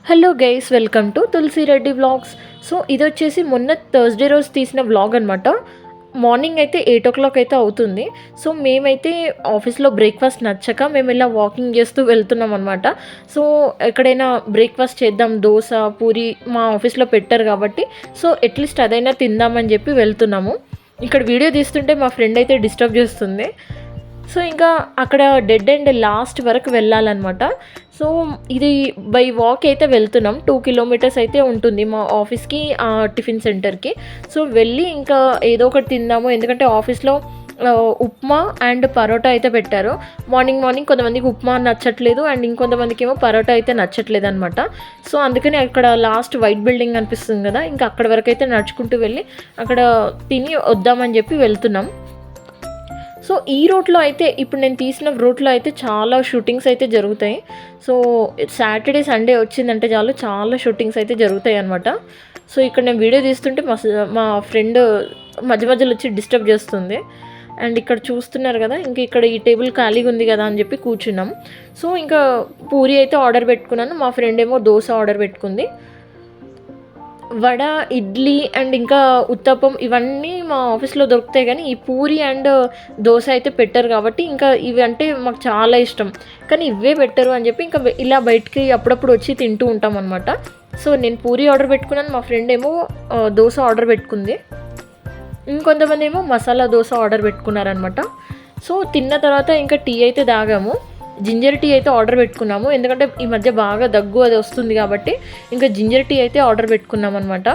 Hello guys, welcome to Tulasi Reddy vlogs. So ఇది వచ్చేసి మొన్న థర్స్డే రోజు తీసిన వ్లాగ్ అనమాట. మార్నింగ్ అయితే 8 o'clock అయితే అవుతుంది. సో మేమైతే ఆఫీస్లో బ్రేక్ఫాస్ట్ నచ్చక మేము ఇలా వాకింగ్ చేస్తూ వెళ్తున్నాం అనమాట. సో ఎక్కడైనా బ్రేక్ఫాస్ట్ చేద్దాం, దోశ పూరి మా ఆఫీస్లో పెట్టారు కాబట్టి సో అట్లీస్ట్ అదైనా తిందామని చెప్పి వెళ్తున్నాము. ఇక్కడ వీడియో తీస్తుంటే మా ఫ్రెండ్ అయితే డిస్టర్బ్ చేస్తుంది. సో ఇంకా అక్కడ డెడ్ ఎండ్ లాస్ట్ వరకు వెళ్ళాలన్నమాట. సో ఇది బై వాక్ అయితే వెళ్తున్నాం. 2 kilometers అయితే ఉంటుంది మా ఆఫీస్కి టిఫిన్ సెంటర్కి. సో వెళ్ళి ఇంకా ఏదో ఒకటి తిందాము, ఎందుకంటే ఆఫీస్లో ఉప్మా అండ్ పరోటా అయితే పెట్టారు. మార్నింగ్ కొంతమందికి ఉప్మా నచ్చట్లేదు అండ్ ఇంకొంతమందికి ఏమో పరోటా అయితే నచ్చట్లేదు అనమాట. సో అందుకని అక్కడ లాస్ట్ వైట్ బిల్డింగ్ అనిపిస్తుంది కదా, ఇంకా అక్కడ వరకు అయితే నడుచుకుంటూ వెళ్ళి అక్కడ తిని వద్దామని చెప్పి వెళ్తున్నాం. సో ఈ రూట్లో అయితే ఇప్పుడు నేను తీసిన రూట్లో అయితే చాలా షూటింగ్స్ అయితే జరుగుతాయి. సో సాటర్డే సండే వచ్చిందంటే చాలా షూటింగ్స్ అయితే జరుగుతాయి అనమాట. సో ఇక్కడ నేను వీడియో తీస్తుంటే మా ఫ్రెండ్ మధ్యలో వచ్చి డిస్టర్బ్ చేస్తుంది. అండ్ ఇక్కడ చూస్తున్నారు కదా, ఇంకా ఇక్కడ ఈ టేబుల్ ఖాళీగా ఉంది కదా అని చెప్పి కూర్చున్నాం. సో ఇంకా పూరి అయితే ఆర్డర్ పెట్టుకున్నాను, మా ఫ్రెండ్ ఏమో దోశ ఆర్డర్ పెట్టుకుంది. వడ, ఇడ్లీ అండ్ ఇంకా ఉత్తప్పం ఇవన్నీ మా ఆఫీస్లో దొరుకుతాయి, కానీ ఈ పూరి అండ్ దోశ అయితే పెట్టరు కాబట్టి ఇంకా ఇవి అంటే మాకు చాలా ఇష్టం, కానీ ఇవే పెట్టరు అని చెప్పి ఇంకా ఇలా బయటికి అప్పుడప్పుడు వచ్చి తింటూ ఉంటాం అనమాట. సో నేను పూరి ఆర్డర్ పెట్టుకున్నాను, మా ఫ్రెండ్ ఏమో దోశ ఆర్డర్ పెట్టుకుంది, ఇంకొంతమంది ఏమో మసాలా దోశ ఆర్డర్ పెట్టుకున్నారనమాట. సో తిన్న తర్వాత ఇంకా టీ అయితే తాగాము. జింజర్ టీ అయితే ఆర్డర్ పెట్టుకున్నాము, ఎందుకంటే ఈ మధ్య బాగా దగ్గు అది వస్తుంది కాబట్టి ఇంకా జింజర్ టీ అయితే ఆర్డర్ పెట్టుకున్నాం అనమాట.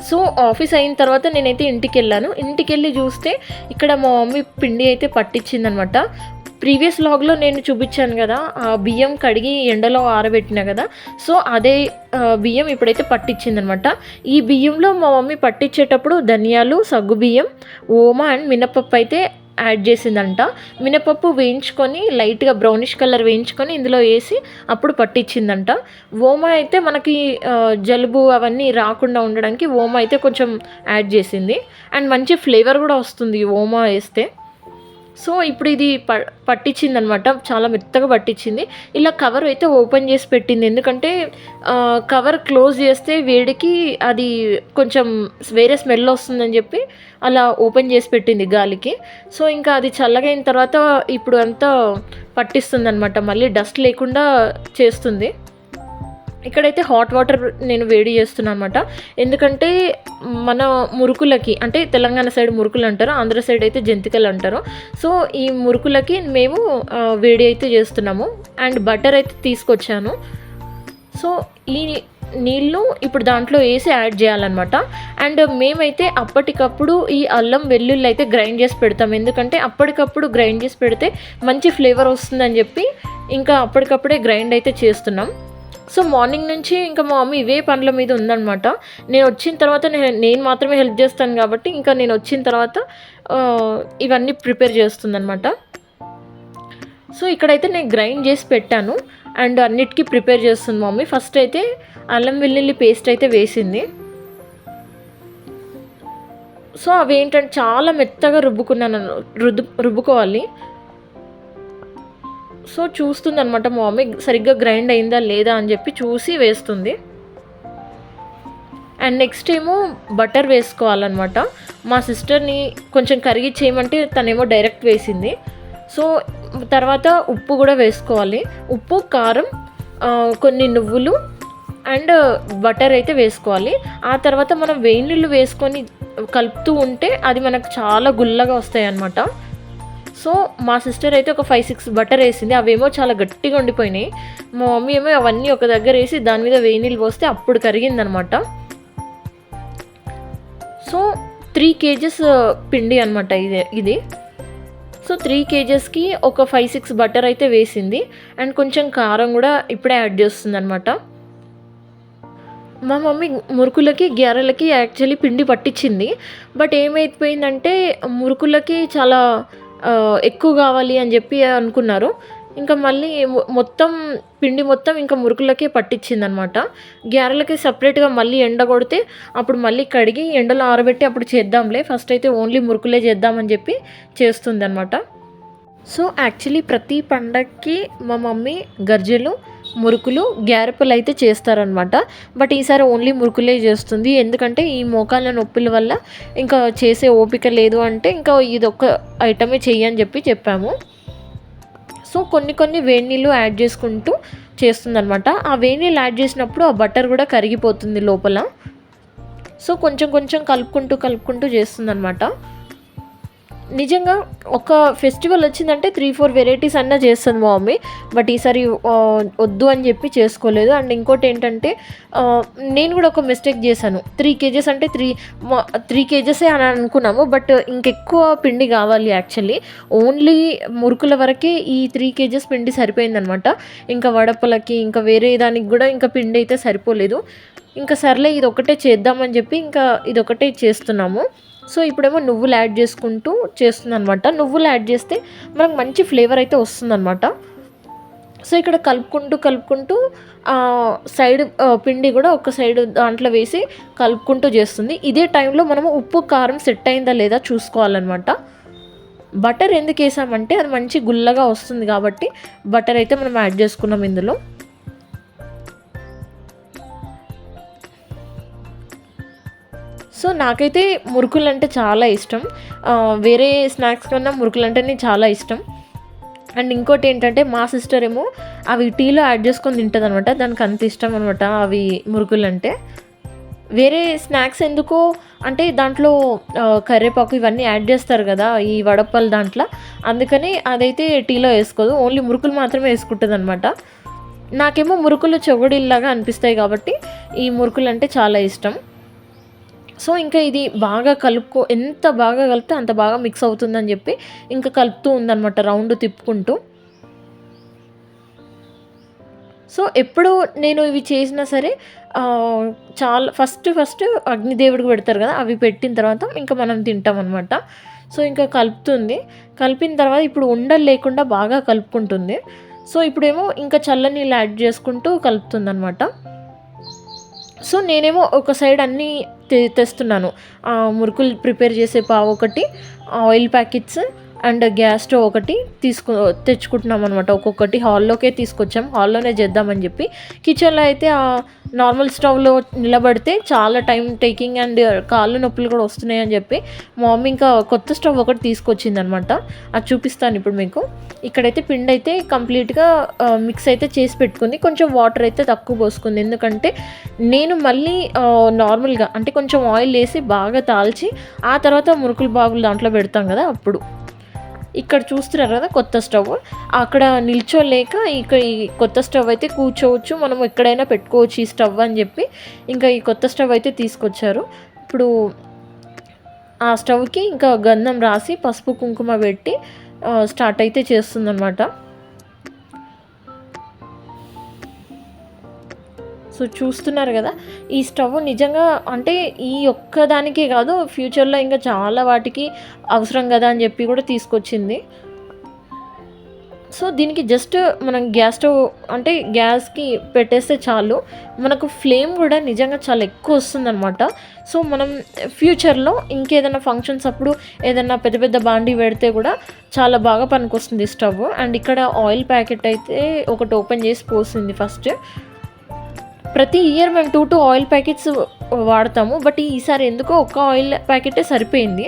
సో ఆఫీస్ అయిన తర్వాత నేనైతే ఇంటికి వెళ్ళాను. ఇంటికి వెళ్ళి చూస్తే ఇక్కడ మా మమ్మీ పిండి అయితే పట్టించిందనమాట. ప్రీవియస్ వ్లాగ్లో నేను చూపించాను కదా, ఆ బియ్యం కడిగి ఎండలో ఆరబెట్టిన కదా, సో అదే బియ్యం ఇప్పుడైతే పట్టించిందనమాట. ఈ బియ్యంలో మా మమ్మీ పట్టించేటప్పుడు ధనియాలు, సగ్గు బియ్యం, ఓమా అండ్ మినపప్పు అయితే యాడ్ చేసిందంట. మినపప్పు వేయించుకొని లైట్గా బ్రౌనిష్ కలర్ వేయించుకొని ఇందులో వేసి అప్పుడు పట్టించిందంట. ఓమా అయితే మనకి జలుబు అవన్నీ రాకుండా ఉండడానికి ఓమా అయితే కొంచెం యాడ్ చేసింది, అండ్ మంచి ఫ్లేవర్ కూడా వస్తుంది ఓమా వేస్తే. సో ఇప్పుడు ఇది పట్టించింది, చాలా మెత్తగా పట్టించింది. ఇలా కవర్ అయితే ఓపెన్ చేసి పెట్టింది, ఎందుకంటే కవర్ క్లోజ్ చేస్తే వేడికి అది కొంచెం వేరే స్మెల్ వస్తుందని చెప్పి అలా ఓపెన్ చేసి పెట్టింది గాలికి. సో ఇంకా అది చల్లగైన తర్వాత ఇప్పుడు అంతా పట్టిస్తుంది అనమాట, మళ్ళీ డస్ట్ లేకుండా చేస్తుంది. ఇక్కడైతే హాట్ వాటర్ నేను వేడి చేస్తున్నాను అనమాట, ఎందుకంటే మన మురుకులకి, అంటే తెలంగాణ సైడ్ మురుకులు అంటారు, ఆంధ్ర సైడ్ అయితే జంతికలు అంటారు. సో ఈ మురుకులకి మేము వేడి అయితే చేస్తున్నాము. అండ్ బటర్ అయితే తీసుకొచ్చాను. సో ఈ నీళ్ళు ఇప్పుడు దాంట్లో వేసి యాడ్ చేయాలన్నమాట. అండ్ మేమైతే అప్పటికప్పుడు ఈ అల్లం వెల్లుల్లి అయితే గ్రైండ్ చేసి పెడతాం, ఎందుకంటే అప్పటికప్పుడు గ్రైండ్ చేసి పెడితే మంచి ఫ్లేవర్ వస్తుందని చెప్పి ఇంకా అప్పటికప్పుడే గ్రైండ్ అయితే చేస్తున్నాం. సో మార్నింగ్ నుంచి ఇంకా మా మమ్మీ ఇవే పనుల మీద ఉందన్నమాట. నేను వచ్చిన తర్వాత నేను మాత్రమే హెల్ప్ చేస్తాను కాబట్టి ఇంకా నేను వచ్చిన తర్వాత ఇవన్నీ ప్రిపేర్ చేస్తుందన్నమాట. సో ఇక్కడైతే నేను గ్రైండ్ చేసి పెట్టాను అండ్ అన్నిటికీ ప్రిపేర్ చేస్తుంది మమ్మీ. ఫస్ట్ అయితే అల్లం వెల్లుల్లి పేస్ట్ అయితే వేసింది. సో అవి ఏంటంటే చాలా మెత్తగా రుబ్బుకోవాలి. సో చూస్తుంది అనమాట మా మమ్మీ సరిగ్గా గ్రైండ్ అయిందా లేదా అని చెప్పి చూసి వేస్తుంది. అండ్ నెక్స్ట్ ఏమో బటర్ వేసుకోవాలన్నమాట. మా సిస్టర్ని కొంచెం కరిగి చేయమంటే తనేమో డైరెక్ట్ వేసింది. సో తర్వాత ఉప్పు కూడా వేసుకోవాలి, ఉప్పు, కారం, కొన్ని నువ్వులు అండ్ బటర్ అయితే వేసుకోవాలి. ఆ తర్వాత మనం వేడి నీళ్ళు వేసుకొని కలుపుతూ ఉంటే అది మనకు చాలా గుల్లగా వస్తాయి అన్నమాట. సో మా సిస్టర్ అయితే ఒక 5-6 బటర్ వేసింది, అవేమో చాలా గట్టిగా ఉండిపోయినాయి. మా మమ్మీ ఏమో అవన్నీ ఒక దగ్గర వేసి దాని మీద వేడి నీళ్ళు పోస్తే అప్పుడు కరిగిందనమాట. సో 3 kgs పిండి అనమాట ఇది. సో 3 kgsకి ఒక 5-6 బటర్ అయితే వేసింది అండ్ కొంచెం కారం కూడా ఇప్పుడే యాడ్ చేస్తుంది అనమాట. మా మమ్మీ మురుకులకి, గ్యారెలకి యాక్చువల్లీ పిండి పట్టించింది, బట్ ఏమైపోయిందంటే మురుకులకి చాలా ఎక్కువ కావాలి అని చెప్పి అనుకున్నారు. ఇంకా మళ్ళీ పిండి మొత్తం ఇంకా మురుకులకే పట్టించింది అనమాట. గ్యారెలకి సపరేట్గా మళ్ళీ ఎండ కొడితే అప్పుడు మళ్ళీ కడిగి ఎండలో ఆరబెట్టి అప్పుడు చేద్దాంలే, ఫస్ట్ అయితే ఓన్లీ మురుకులే చేద్దామని చెప్పి చేస్తుంది అనమాట. సో యాక్చువల్లీ ప్రతి పండగకి మా మమ్మీ గర్జెలు, మురుకులు, గ్యారెప్పలు అయితే చేస్తారనమాట. బట్ ఈసారి ఓన్లీ మురుకులే చేస్తుంది. ఎందుకంటే ఈ మోకాళ్ళ నొప్పుల వల్ల ఇంకా చేసే ఓపిక లేదు అంటే ఇంకా ఇదొక ఐటమే చెయ్యి అని చెప్పాము. సో కొన్ని కొన్ని వేడి నీళ్ళు యాడ్ చేసుకుంటూ చేస్తుందనమాట. ఆ వేడి నీళ్ళు యాడ్ చేసినప్పుడు ఆ బటర్ కూడా కరిగిపోతుంది లోపల. సో కొంచెం కొంచెం కలుపుకుంటూ చేస్తుందనమాట. నిజంగా ఒక ఫెస్టివల్ వచ్చిందంటే 3-4 వెరైటీస్ అన్నా చేస్తుంది మా మమ్మీ. బట్ ఈసారి వద్దు అని చెప్పి చేసుకోలేదు. అండ్ ఇంకోటి ఏంటంటే నేను కూడా ఒక మిస్టేక్ చేశాను. 3 కేజెస్ అంటే 3 కేజెసే అని అనుకున్నాము. బట్ ఇంకెక్కువ పిండి కావాలి యాక్చువల్లీ. ఓన్లీ మురుకుల వరకే ఈ 3 కేజెస్ పిండి సరిపోయిందనమాట. ఇంకా వడపలకి ఇంకా వేరే దానికి కూడా ఇంకా పిండి అయితే సరిపోలేదు. ఇంకా సర్లే ఇదొకటే చేద్దామని చెప్పి ఇంకా ఇదొకటే చేస్తున్నాము. సో ఇప్పుడేమో నువ్వులు యాడ్ చేసుకుంటూ చేస్తుందనమాట. నువ్వులు యాడ్ చేస్తే మనకు మంచి ఫ్లేవర్ అయితే వస్తుందనమాట. సో ఇక్కడ కలుపుకుంటూ సైడ్ పిండి కూడా ఒక సైడ్ దాంట్లో వేసి కలుపుకుంటూ చేస్తుంది. ఇదే టైంలో మనము ఉప్పు కారం సెట్ అయిందా లేదా చూసుకోవాలన్నమాట. బటర్ ఎందుకు వేసామంటే అది మంచి గుల్లగా వస్తుంది కాబట్టి బటర్ అయితే మనం యాడ్ చేసుకున్నాం ఇందులో. సో నాకైతే మురుకులు అంటే చాలా ఇష్టం. వేరే స్నాక్స్ కన్నా మురుకులు అంటేనే చాలా ఇష్టం. అండ్ ఇంకోటి ఏంటంటే మా సిస్టర్ ఏమో అవి టీలో యాడ్ చేసుకొని తింటుంది అనమాట. దానికి అంత ఇష్టం అనమాట అవి మురుకులు అంటే. వేరే స్నాక్స్ ఎందుకో అంటే దాంట్లో కరివేపాకు ఇవన్నీ యాడ్ చేస్తారు కదా ఈ వడపల్ దాంట్లో, అందుకని అదైతే టీలో వేసుకోదు. ఓన్లీ మురుకులు మాత్రమే వేసుకుంటుంది అనమాట. నాకేమో మురుకులు చెవుడిల్లాగా అనిపిస్తాయి కాబట్టి ఈ మురుకులు అంటే చాలా ఇష్టం. సో ఇంకా ఇది బాగా ఎంత బాగా కలిపితే అంత బాగా మిక్స్ అవుతుందని చెప్పి ఇంకా కలుపుతూ ఉందన్నమాట రౌండ్ తిప్పుకుంటూ. సో ఎప్పుడు నేను ఇవి చేసినా సరే చాలా ఫస్ట్ అగ్నిదేవుడికి పెడతారు కదా, అవి పెట్టిన తర్వాత ఇంకా మనం తింటాం అనమాట. సో ఇంకా కలుపుతుంది. కలిపిన తర్వాత ఇప్పుడు ఉండలు లేకుండా బాగా కలుపుకుంటుంది. సో ఇప్పుడేమో ఇంకా చల్లనీళ్ళు యాడ్ చేసుకుంటూ కలుపుతుంది అనమాట. సో నేనేమో ఒక సైడ్ అన్నీ తెస్తున్నాను. మురుకులు ప్రిపేర్ చేసే పావు ఒకటి, oil packets and gas stove ఒకటి తెచ్చుకుంటున్నాం అనమాట. ఒక్కొక్కటి హాల్లోకే తీసుకొచ్చాం, హాల్లోనే చేద్దామని చెప్పి. కిచెన్లో అయితే నార్మల్ స్టవ్లో నిలబడితే చాలా టైం టేకింగ్ అండ్ కాళ్ళు నొప్పులు కూడా వస్తున్నాయి అని చెప్పి మా మమ్మీ ఇంకా కొత్త స్టవ్ ఒకటి తీసుకొచ్చింది అనమాట. అది చూపిస్తాను ఇప్పుడు మీకు. ఇక్కడైతే పిండి అయితే కంప్లీట్గా మిక్స్ అయితే చేసి పెట్టుకుంది. కొంచెం వాటర్ అయితే తక్కువ పోసుకుంది, ఎందుకంటే నేను మళ్ళీ నార్మల్గా అంటే కొంచెం ఆయిల్ వేసి బాగా తాల్చి ఆ తర్వాత మురుకులు బాగులు దాంట్లో పెడతాం కదా అప్పుడు. ఇక్కడ చూస్తున్నారు కదా కొత్త స్టవ్, అక్కడ నిల్చోలేక ఇక ఈ కొత్త స్టవ్ అయితే కూర్చోవచ్చు, మనం ఎక్కడైనా పెట్టుకోవచ్చు ఈ స్టవ్ అని చెప్పి ఇంకా ఈ కొత్త స్టవ్ అయితే తీసుకొచ్చారు. ఇప్పుడు ఆ స్టవ్కి ఇంకా గంధం రాసి పసుపు కుంకుమ పెట్టి స్టార్ట్ అయితే చేస్తుందన్నమాట. సో చూస్తున్నారు కదా, ఈ స్టవ్ నిజంగా అంటే ఈ ఒక్కదానికే కాదు, ఫ్యూచర్లో ఇంకా చాలా వాటికి అవసరం కదా అని చెప్పి కూడా తీసుకొచ్చింది. సో దీనికి జస్ట్ మనం గ్యాస్ స్టవ్ అంటే గ్యాస్కి పెట్టేస్తే చాలు, మనకు ఫ్లేమ్ కూడా నిజంగా చాలా ఎక్కువ వస్తుందన్నమాట. సో మనం ఫ్యూచర్లో ఇంకేదైనా ఫంక్షన్స్ అప్పుడు ఏదైనా పెద్ద పెద్ద బాండీ పెడితే కూడా చాలా బాగా పనికొస్తుంది స్టవ్. అండ్ ఇక్కడ ఆయిల్ ప్యాకెట్ అయితే ఒకటి ఓపెన్ చేసి పోసింది ఫస్ట్. ప్రతి ఇయర్ మేము 2 ఆయిల్ ప్యాకెట్స్ వాడతాము, బట్ ఈసారి ఎందుకో ఒక్క ఆయిల్ ప్యాకెటే సరిపోయింది.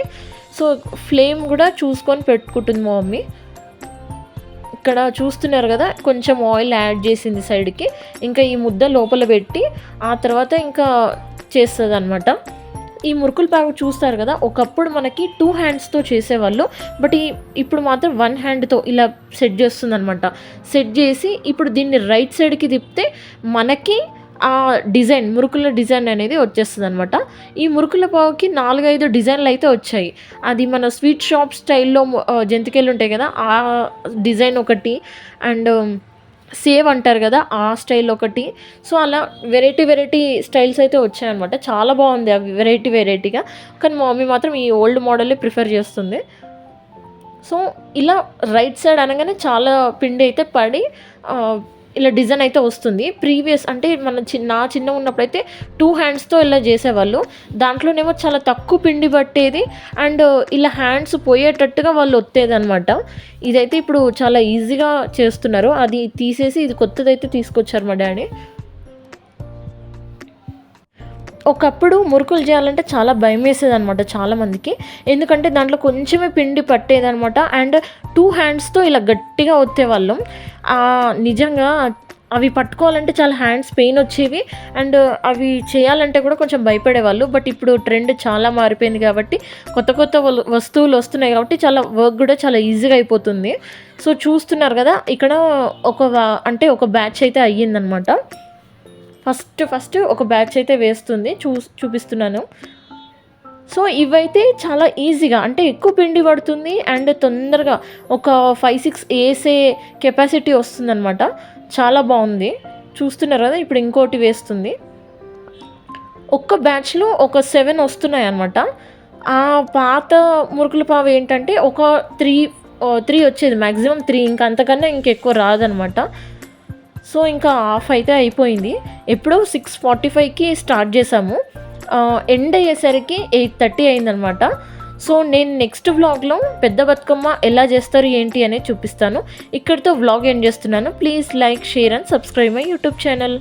సో ఫ్లేమ్ కూడా చూసుకొని పెట్టుకుంటుంది మా మమ్మీ. ఇక్కడ చూస్తున్నారు కదా, కొంచెం ఆయిల్ యాడ్ చేసింది సైడ్కి, ఇంకా ఈ ముద్ద లోపల పెట్టి ఆ తర్వాత ఇంకా చేస్తుంది అనమాట. ఈ మురుకుల ప్యాకెట్ చూస్తారు కదా, ఒకప్పుడు మనకి 2 హ్యాండ్స్తో చేసేవాళ్ళు, బట్ ఇప్పుడు మాత్రం 1 హ్యాండ్తో ఇలా సెట్ చేస్తుంది అనమాట. సెట్ చేసి ఇప్పుడు దీన్ని రైట్ సైడ్కి తిప్పితే మనకి ఆ డిజైన్ మురుకుల డిజైన్ అనేది వచ్చేస్తుంది అనమాట. ఈ మురుకుల పావుకి 4-5 డిజైన్లు అయితే వచ్చాయి. అది మన స్వీట్ షాప్ స్టైల్లో జంతికలు ఉంటాయి కదా ఆ డిజైన్ ఒకటి, అండ్ సేవ్ అంటారు కదా ఆ స్టైల్ ఒకటి. సో అలా వెరైటీ స్టైల్స్ అయితే వచ్చాయన్నమాట. చాలా బాగుంది అవి వెరైటీగా. కానీ మా మమ్మీ మాత్రం ఈ ఓల్డ్ మోడలే ప్రిఫర్ చేస్తుంది. సో ఇలా రైట్ సైడ్ అనగానే చాలా పిండి అయితే పడి ఇలా డిజైన్ అయితే వస్తుంది. ప్రీవియస్ అంటే నా చిన్నగా ఉన్నప్పుడైతే 2 హ్యాండ్స్‌తో ఇలా చేసేవాళ్ళు. దాంట్లోనేమో చాలా తక్కువ పిండి పట్టేది. అండ్ ఇలా హ్యాండ్స్ పోయేటట్టుగా వాళ్ళు ఒత్తేదనమాట. ఇదైతే ఇప్పుడు చాలా ఈజీగా చేస్తున్నారు. అది తీసేసి ఇది కొత్తదైతే తీసుకొచ్చారు మా డ్యాడీ. ఒకప్పుడు మురుకులు చేయాలంటే చాలా భయమేసేదనమాట చాలామందికి. ఎందుకంటే దాంట్లో కొంచెమే పిండి పట్టేదనమాట. అండ్ 2 హ్యాండ్స్‌తో ఇలా గట్టిగా ఒత్తేవాళ్ళం. నిజంగా అవి పట్టుకోవాలంటే చాలా హ్యాండ్స్ పెయిన్ వచ్చేవి. అండ్ అవి చేయాలంటే కూడా కొంచెం భయపడేవాళ్ళు. బట్ ఇప్పుడు ట్రెండ్ చాలా మారిపోయింది కాబట్టి కొత్త కొత్త వస్తువులు వస్తున్నాయి కాబట్టి చాలా వర్క్ కూడా చాలా ఈజీగా అయిపోతుంది. సో చూస్తున్నారు కదా, ఇక్కడ ఒక బ్యాచ్ అయితే అయ్యిందనమాట. ఫస్ట్ ఒక బ్యాచ్ అయితే వేస్తుంది. చూపిస్తున్నాను. సో ఇవైతే చాలా ఈజీగా అంటే ఎక్కువ పిండి పడుతుంది. అండ్ తొందరగా ఒక 5-6 వేసే కెపాసిటీ వస్తుందనమాట. చాలా బాగుంది. చూస్తున్నారు కదా, ఇప్పుడు ఇంకోటి వేస్తుంది. ఒక్క బ్యాచ్లో ఒక 7 వస్తున్నాయి అనమాట. ఆ పాత మురుకుల పావు ఏంటంటే ఒక 3 వచ్చేది, మ్యాక్సిమం 3, ఇంకా అంతకన్నా ఇంకెక్కువ రాదనమాట. సో ఇంకా హాఫ్ అయితే అయిపోయింది. ఎప్పుడో 6:45కి స్టార్ట్ చేసాము. ఎండ్ అయ్యేసరికి 8:30 అయిందనమాట. సో నేను నెక్స్ట్ వ్లాగ్లో పెద్ద బతుకమ్మ ఎలా చేస్తారు ఏంటి అనేది చూపిస్తాను. ఇక్కడితో వ్లాగ్ ఎండ్ చేస్తున్నాను. Please like, share and subscribe my YouTube channel.